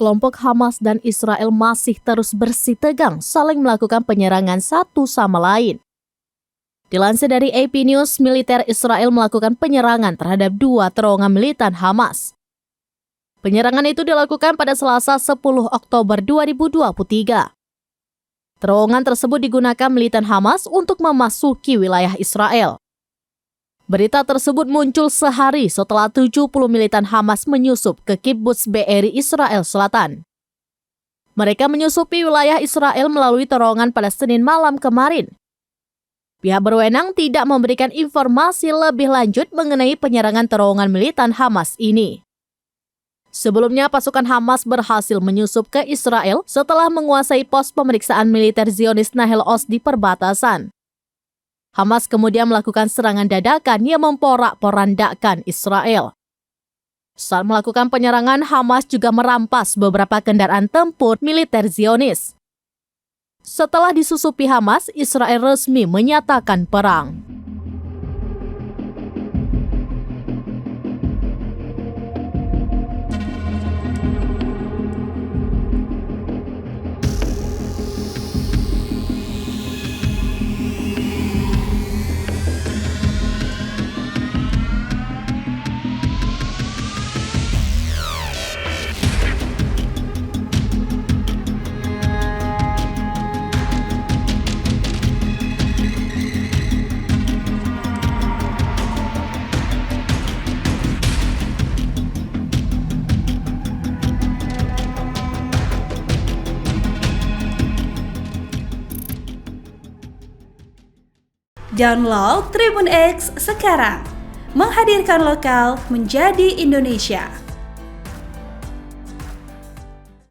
kelompok Hamas dan Israel masih terus bersitegang saling melakukan penyerangan satu sama lain. Dilansir dari AP News, militer Israel melakukan penyerangan terhadap 2 terowongan militan Hamas. Penyerangan itu dilakukan pada Selasa 10 Oktober 2023. Terowongan tersebut digunakan militan Hamas untuk memasuki wilayah Israel. Berita tersebut muncul sehari setelah 70 militan Hamas menyusup ke kibbutz Be'eri, Israel Selatan. Mereka menyusupi wilayah Israel melalui terowongan pada Senin malam kemarin. Pihak berwenang tidak memberikan informasi lebih lanjut mengenai penyerangan terowongan militan Hamas ini. Sebelumnya, pasukan Hamas berhasil menyusup ke Israel setelah menguasai pos pemeriksaan militer Zionis Nahal Oz di perbatasan. Hamas kemudian melakukan serangan dadakan yang memporak-porandakan Israel. Saat melakukan penyerangan, Hamas juga merampas beberapa kendaraan tempur militer Zionis. Setelah disusupi Hamas, Israel resmi menyatakan perang. Download Tribun X sekarang, menghadirkan lokal menjadi Indonesia.